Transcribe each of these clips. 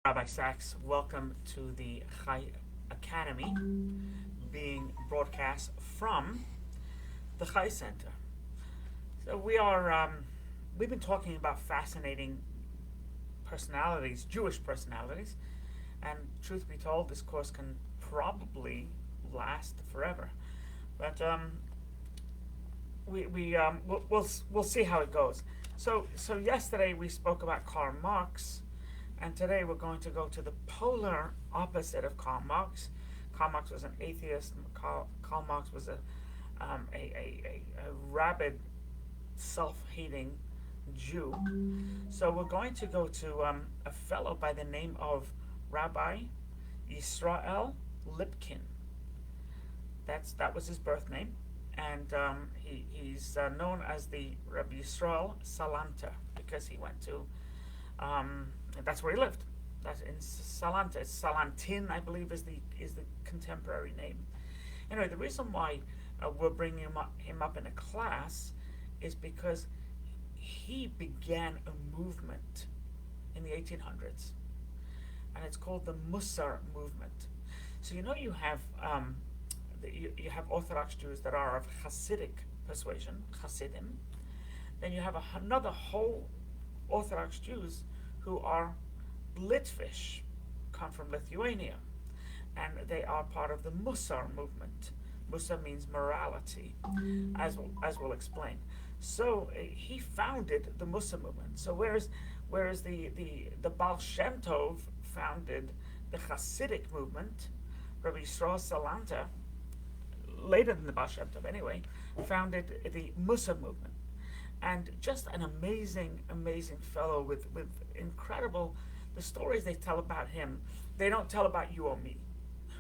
Rabbi Sachs. Welcome to the Chai Academy, being broadcast from the Chai Center. So we've been talking about fascinating personalities, Jewish personalities, and truth be told, this course can probably last forever. But we'll see how it goes. So yesterday we spoke about Karl Marx, and today we're going to go to the polar opposite of Karl Marx. Karl Marx was an atheist. Karl Marx was a rabid, self-hating Jew. So we're going to go to a fellow by the name of Rabbi Yisrael Lipkin. That was his birth name, and he's known as the Rabbi Yisrael Salanter because he went to that's where he lived. That's in Salanter. Salantin, I believe, is the contemporary name. Anyway, the reason why we're bringing him up in a class is because he began a movement in the 1800s, and it's called the Mussar Movement. So you have you have Orthodox Jews that are of Hasidic persuasion, Hasidim. Then you have another whole Orthodox Jews who are Litvish, come from Lithuania, and they are part of the Mussar movement. Mussar means morality, as we'll explain. So he founded the Mussar movement. So whereas the Baal Shem Tov founded the Hasidic movement, Rabbi Yisrael Salanter, later than the Baal Shem Tov anyway, founded the Mussar movement. And just an amazing fellow with incredible, the stories they tell about him, they don't tell about you or me,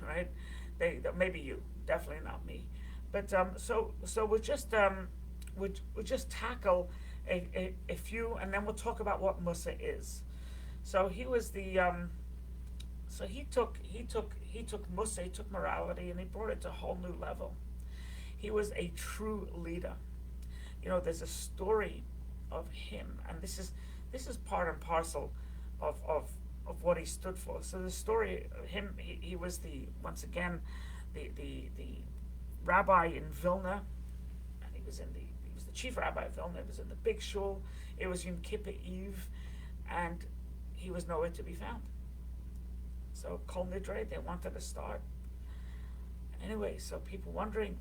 right? They maybe you, definitely not me. But so we'll just tackle a few, and then we'll talk about what Mussar is. So he was the so he took Mussar, he took morality, and he brought it to a whole new level. He was a true leader. There's a story of him, and this is part and parcel of what he stood for. So the story of him, he was once again the rabbi in Vilna, and he was the chief rabbi of Vilna. He was in the big shul. It was Yom Kippur Eve, and he was nowhere to be found. So Kol Nidre, they wanted to start. Anyway, so people wondering,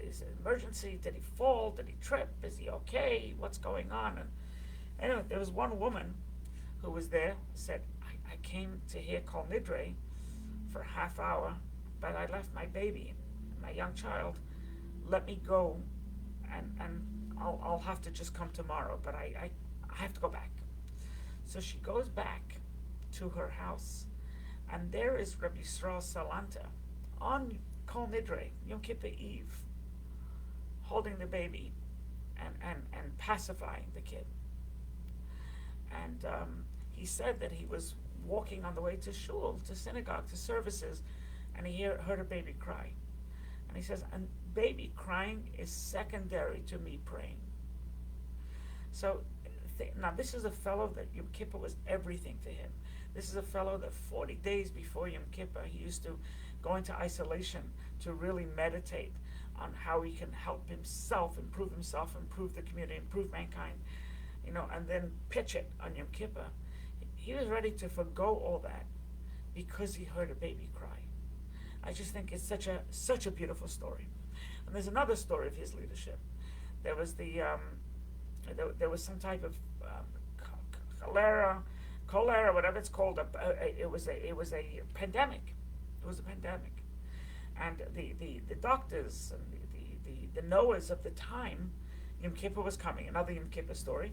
is it an emergency? Did he fall? Did he trip? Is he okay? What's going on? And anyway, there was one woman who was there, said, I came to hear Kol Nidre for a half hour, but I left my baby, my young child. Let me go, and I'll have to just come tomorrow, but I have to go back. So she goes back to her house, and there is Rabbi Yisrael Salanter on Kol Nidre, Yom Kippur Eve, holding the baby and pacifying the kid. And he said that he was walking on the way to shul, to synagogue, to services, and he heard a baby cry. And he says, and baby crying is secondary to me praying. So now this is a fellow that Yom Kippur was everything to him. This is a fellow that 40 days before Yom Kippur, he used to go into isolation to really meditate on how he can help himself, improve the community, improve mankind, and then pitch it on Yom Kippur. He was ready to forgo all that because he heard a baby cry. I just think it's such a beautiful story. And there's another story of his leadership. There was there was some type of cholera, whatever it's called. It was a pandemic. It was a pandemic, and the doctors and the knowers of the time, Yom Kippur was coming. Another Yom Kippur story,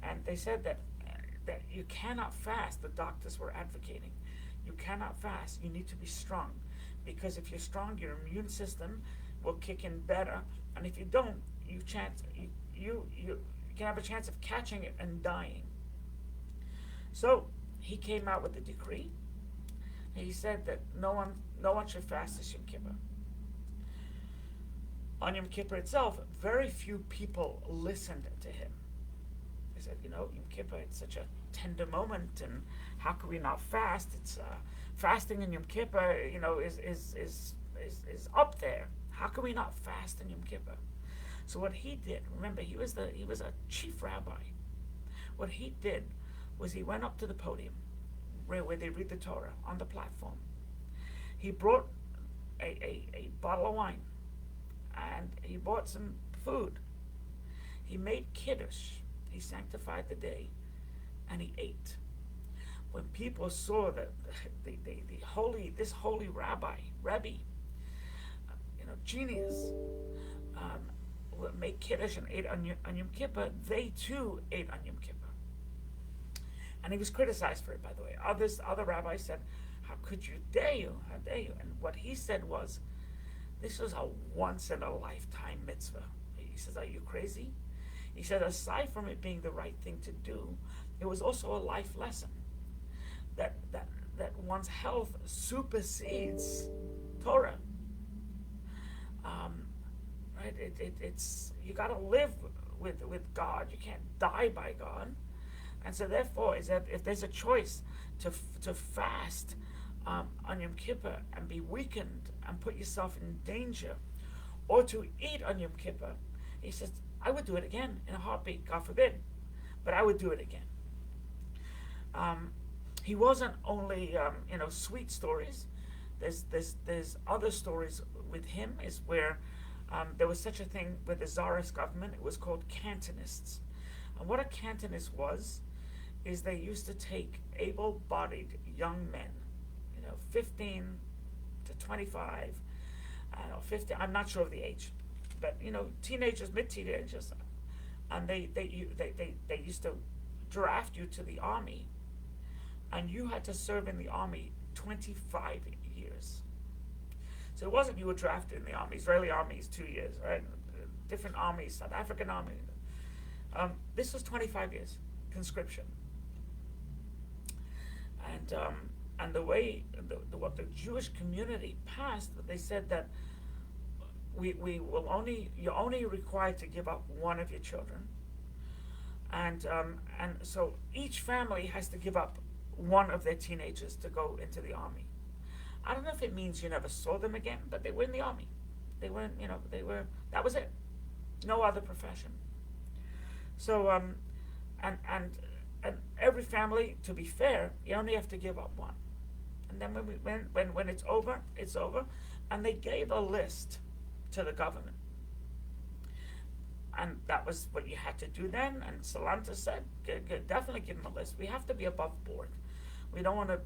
and they said that you cannot fast. The doctors were advocating, you cannot fast. You need to be strong, because if you're strong, your immune system will kick in better, and if you don't, you can have a chance of catching it and dying. So he came out with a decree. He said that no one should fast this Yom Kippur. On Yom Kippur itself, very few people listened to him. They said, Yom Kippur, it's such a tender moment, and how can we not fast? It's fasting in Yom Kippur, is up there. How can we not fast in Yom Kippur? So what he did, remember, he was a chief rabbi. What he did was he went up to the podium where they read the Torah on the platform. He brought a bottle of wine, and he bought some food. He made kiddush. He sanctified the day, and he ate. When people saw that this holy Rabbi, genius, made kiddush and ate on Yom Kippur, they too ate on Yom Kippur. And he was criticized for it, by the way. Other rabbis said, how could you, dare you, how dare you? And what he said was, this was a once in a lifetime mitzvah. He says, are you crazy? He said, aside from it being the right thing to do, it was also a life lesson that one's health supersedes Torah. Right? It's you got to live with God. You can't die by God. And so therefore, is that if there's a choice to fast on Yom Kippur and be weakened and put yourself in danger, or to eat on Yom Kippur, he says, I would do it again in a heartbeat, God forbid, but I would do it again. He wasn't only sweet stories. There's other stories with him, is where there was such a thing with the Tsarist government. It was called cantonists. And what a cantonist was, is they used to take able-bodied young men, 15 to 25, 50. I'm not sure of the age, but teenagers, mid-teenagers, and they used to draft you to the army, and you had to serve in the army 25 years. So it wasn't you were drafted in the army. Israeli army is 2 years, right? Different armies, South African army. This was 25 years conscription. And the way what the Jewish community passed, they said that you're only required to give up one of your children, and so each family has to give up one of their teenagers to go into the army. I don't know if it means you never saw them again, but they were in the army. They weren't, that was it. No other profession. So and every family, to be fair, you only have to give up one. And then when it's over, it's over. And they gave a list to the government. And that was what you had to do then. And Salanter said, definitely give them a list. We have to be above board. We don't want to,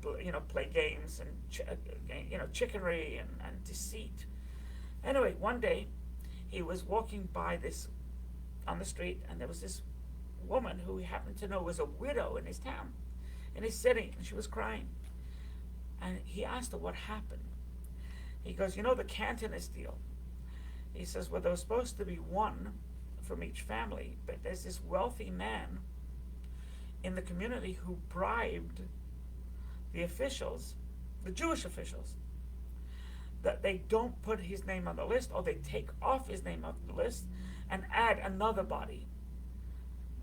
play games and, chickery and deceit. Anyway, one day, he was walking by on the street, and there was this woman who he happened to know was a widow in his town, in his city, and she was crying. And he asked her what happened. He goes, the cantonist deal. He says, well, there was supposed to be one from each family, but there's this wealthy man in the community who bribed the officials, the Jewish officials, that they don't put his name on the list, or they take off his name off the list and add another body.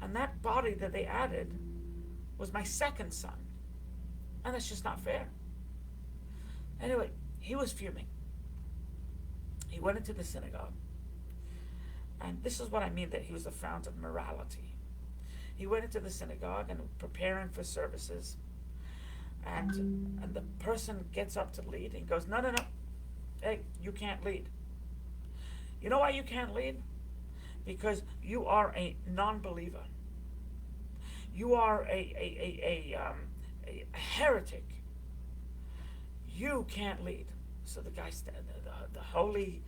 And that body that they added was my second son. And that's just not fair. Anyway, he was fuming. He went into the synagogue. And this is what I mean, that he was the fount of morality. He went into the synagogue and preparing for services. And the person gets up to lead. And he goes, no. Hey, you can't lead. You know why you can't lead? Because you are a non-believer. You are a heretic. You can't lead. So the guy, the holy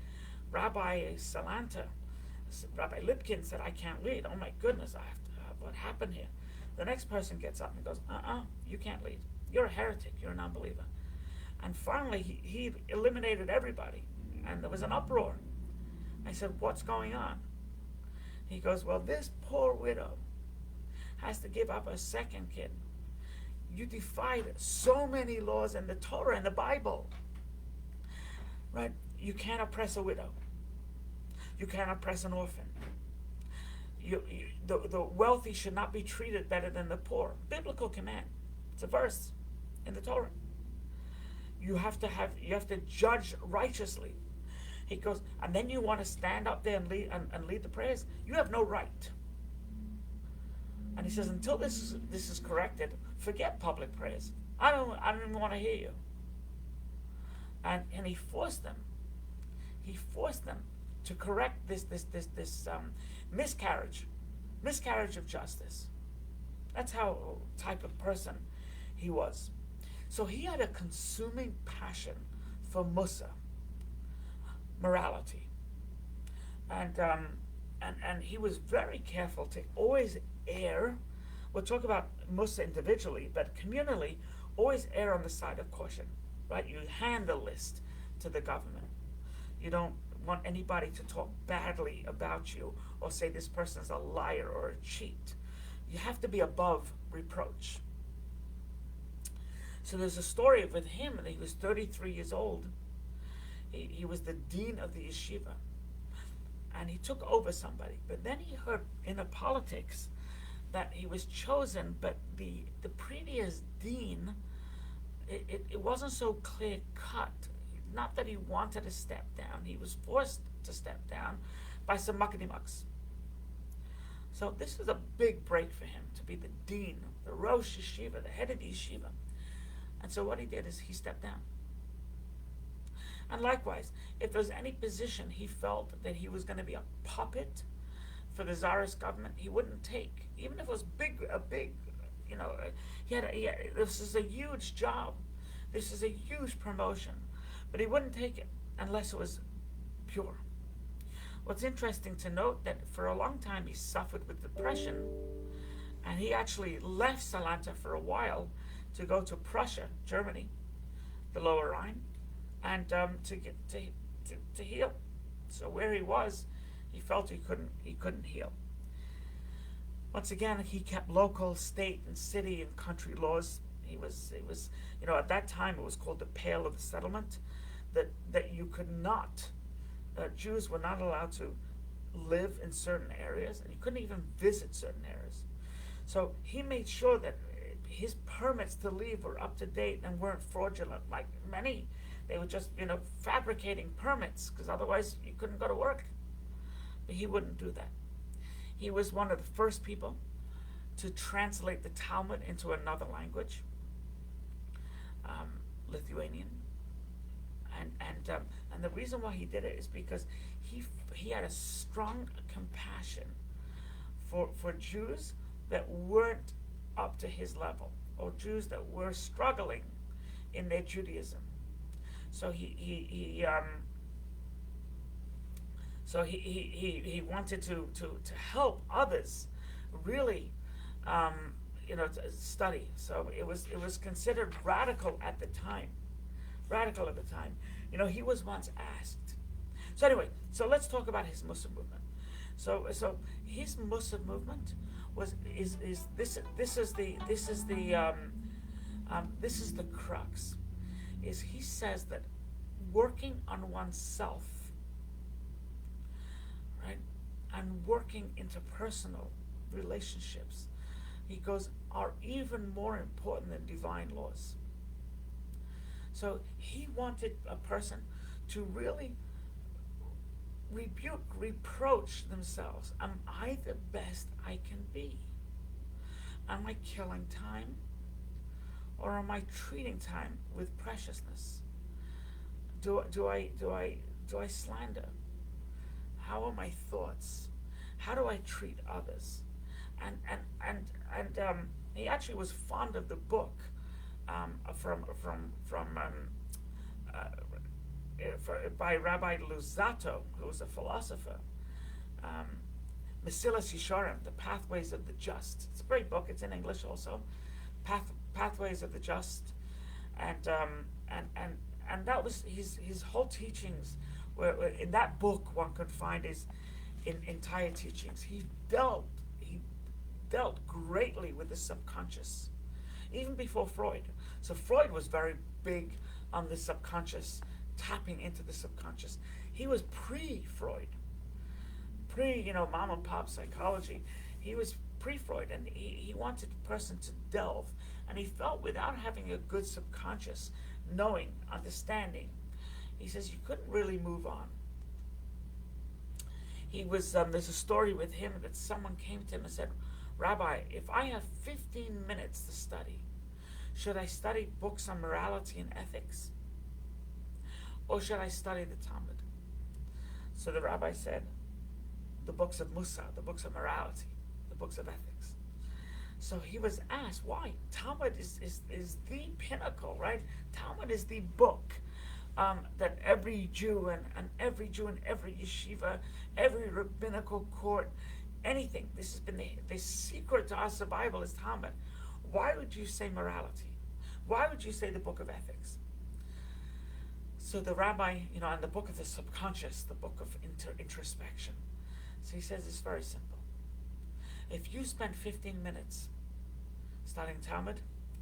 Rabbi Salanter, Rabbi Lipkin said, I can't lead. Oh my goodness, what happened here? The next person gets up and goes, you can't lead. You're a heretic. You're a non-believer. And finally, he eliminated everybody. And there was an uproar. I said, what's going on? He goes, well, this poor widow has to give up a second kid. You defied so many laws in the Torah and the Bible. Right? You can't oppress a widow. You can't oppress an orphan. the wealthy should not be treated better than the poor. Biblical command. It's a verse in the Torah. You have to judge righteously. He goes, and then you want to stand up there and lead the prayers? You have no right. And he says, until this is corrected, forget public prayers. I don't even want to hear you. And he forced them. He forced them to correct this miscarriage of justice. That's how type of person he was. So he had a consuming passion for Mussar, morality, and he was very careful to always err. We'll talk about Mussar individually, but communally, always err on the side of caution. Right? You hand the list to the government. You don't want anybody to talk badly about you or say this person's a liar or a cheat. You have to be above reproach. So there's a story with him, and he was 33 years old. He was the dean of the yeshiva, and he took over somebody. But then he heard in the politics that he was chosen, but the previous dean, it wasn't so clear cut. Not that he wanted to step down. He was forced to step down by some muckety-mucks. So this was a big break for him, to be the dean, the Rosh Yeshiva, the head of the yeshiva. And so what he did is he stepped down. And likewise, if there was any position he felt that he was going to be a puppet for the czarist government, he wouldn't take, even if it was a big, this is a huge job, this is a huge promotion, but he wouldn't take it unless it was pure. What's interesting to note that for a long time he suffered with depression, and he actually left Salanter for a while to go to Prussia, Germany, the Lower Rhine, and to get to heal. So where he was, he felt he couldn't heal. Once again, he kept local, state, and city and country laws. It was at that time it was called the Pale of the Settlement, that you could not, Jews were not allowed to live in certain areas, and you couldn't even visit certain areas. So he made sure that his permits to leave were up to date and weren't fraudulent like many. They were just, fabricating permits, because otherwise you couldn't go to work. But he wouldn't do that. He was one of the first people to translate the Talmud into another language, Lithuanian. And the reason why he did it is because he had a strong compassion for Jews that weren't up to his level, or Jews that were struggling in their Judaism. So he wanted to help others really to study. So it was considered radical at the time. He was once asked. So anyway, so let's talk about his Mussar movement. So his Mussar movement this is the crux. Is he says that working on oneself, right, and working interpersonal relationships, he goes, are even more important than divine laws. So he wanted a person to really reproach themselves. Am I the best I can be? Am I killing time? Or am I treating time with preciousness? Do I slander? How are my thoughts? How do I treat others? And he actually was fond of the book by Rabbi Luzzatto, who was a philosopher. Mesilas Yesharim, The Pathways of the Just. It's a great book. It's in English also. Pathways of the Just, and that was his whole teachings. Were in that book, one could find his entire teachings. He dealt greatly with the subconscious, even before Freud. So Freud was very big on the subconscious, tapping into the subconscious. He was pre-Freud. mom and pop psychology. He was pre-Freud, and he wanted a person to delve, and he felt without having a good subconscious knowing, understanding, he says you couldn't really move on. There's a story with him that someone came to him and said, Rabbi, if I have 15 minutes to study, should I study books on morality and ethics? Or should I study the Talmud? So the rabbi said, the books of Mussar, the books of morality, the books of ethics. So he was asked, why? Talmud is the pinnacle, right? Talmud is the book that every Jew and every Jew in every yeshiva, every rabbinical court, anything. This has been the secret to our survival is Talmud. Why would you say morality? Why would you say the book of ethics? So the rabbi, in the book of the subconscious, the book of introspection. So he says it's very simple. If you spend 15 minutes studying Talmud,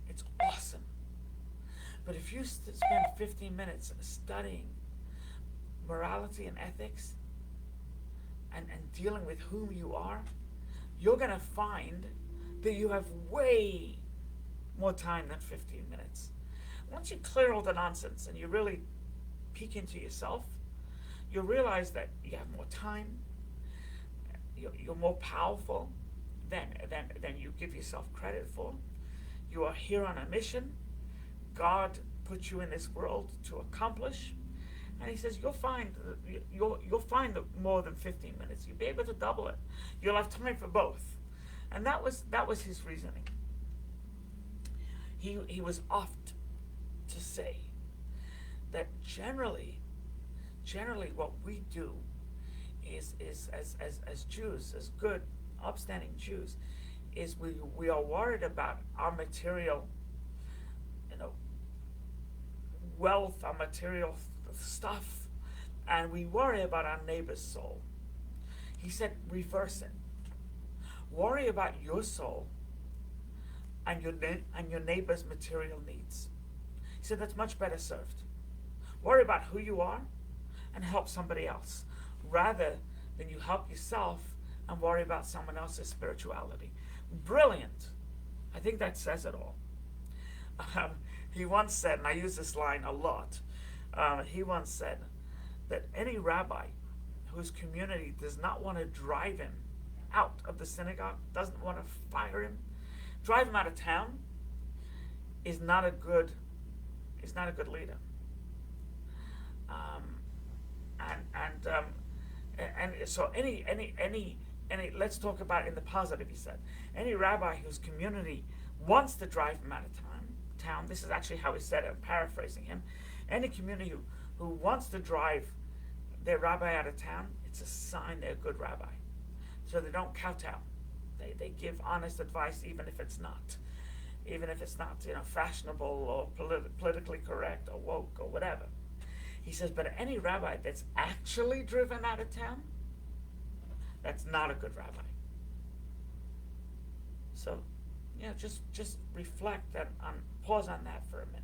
it's awesome. But if you spend 15 minutes studying morality and ethics and dealing with whom you are, you're going to find that you have way more time than 15 minutes. Once you clear all the nonsense and you really peek into yourself, you'll realize that you have more time, you're more powerful than you give yourself credit for. You are here on a mission. God put you in this world to accomplish, and he says you'll find more than 15 minutes. You'll be able to double it. You'll have time for both, and that was his reasoning. He was oft to say that generally what we do is as Jews, as good, upstanding Jews, is we are worried about our material, wealth, our material stuff, and we worry about our neighbor's soul. He said, reverse it. Worry about your soul and your neighbor's material needs. He said that's much better served. Worry about who you are and help somebody else, rather than you help yourself and worry about someone else's spirituality. Brilliant. I think that says it all. He once said, and I use this line a lot, he once said that any rabbi whose community does not want to drive him out of the synagogue, doesn't want to fire him, drive him out of town, is not a good leader. And so any let's talk about in the positive. He said any rabbi whose community wants to drive him out of town. This is actually how he said it. I'm paraphrasing him. Any community who wants to drive their rabbi out of town, it's a sign they're a good rabbi. So they don't kowtow. They give honest advice, even if it's not fashionable or politically correct or woke or whatever. He says, but any rabbi that's actually driven out of town, that's not a good rabbi. So, just reflect pause on that for a minute.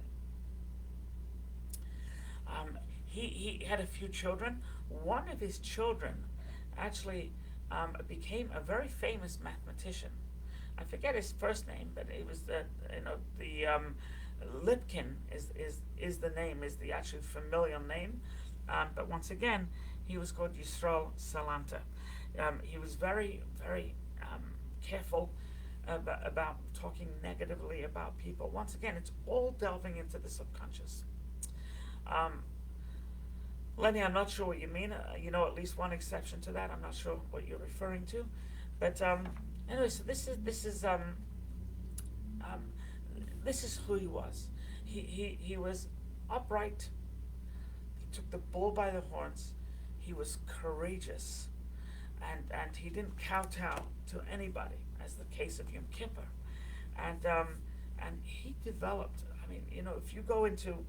He had a few children. One of his children actually became a very famous mathematician. I forget his first name, but it was Lipkin is the name, is the actual familial name. But once again, he was called Yisrael Salanter. He was very, very careful about talking negatively about people. Once again, it's all delving into the subconscious. Lenny, I'm not sure what you mean. At least one exception to that. I'm not sure what you're referring to. But anyway, so this is who he was. He was upright. He took the bull by the horns. He was courageous, and he didn't kowtow to anybody, as the case of Yom Kipper. And he developed. I mean, if you go into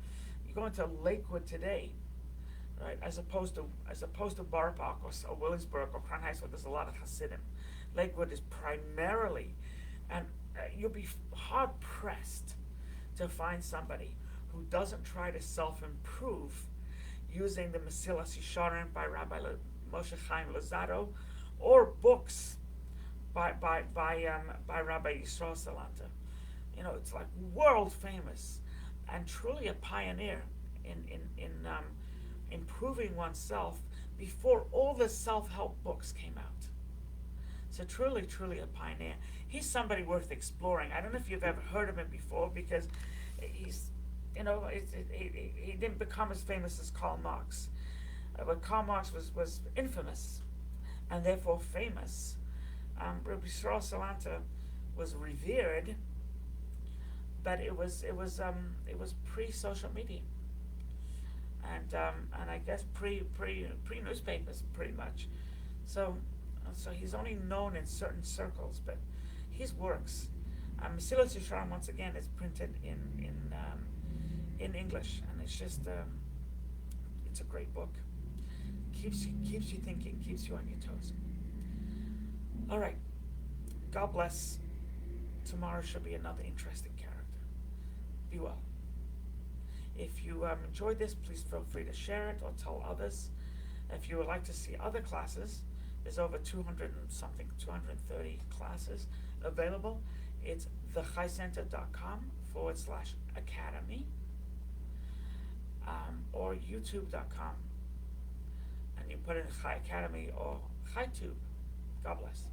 Lakewood today, right, as opposed to Borough Park or Williamsburg or Crown Heights, where there's a lot of Hasidim. Lakewood is primarily, and you'll be hard pressed to find somebody who doesn't try to self-improve using the Mesilas Yesharim by Rabbi Moshe Chaim Luzzatto, or books by Rabbi Yisrael Salanter. It's like world famous and truly a pioneer in improving oneself before all the self-help books came out. So truly a pioneer. He's somebody worth exploring. I don't know if you've ever heard of him before, because he's, he didn't become as famous as Karl Marx. But Karl Marx was infamous and therefore famous. Rabbi Yisrael Salanter was revered, but it was pre-social media, and I guess pre newspapers pretty much. So he's only known in certain circles, but his works, Mesilas Yesharim, once again, is printed in English, and it's just it's a great book. Keeps you thinking, keeps you on your toes. All right, God bless. Tomorrow should be another interesting character. Be well. If you enjoyed this, please feel free to share it or tell others. If you would like to see other classes, there's over 230 classes available. It's thechaicenter.com/academy or youtube.com, and you put in Chai Academy or ChaiTube. God bless.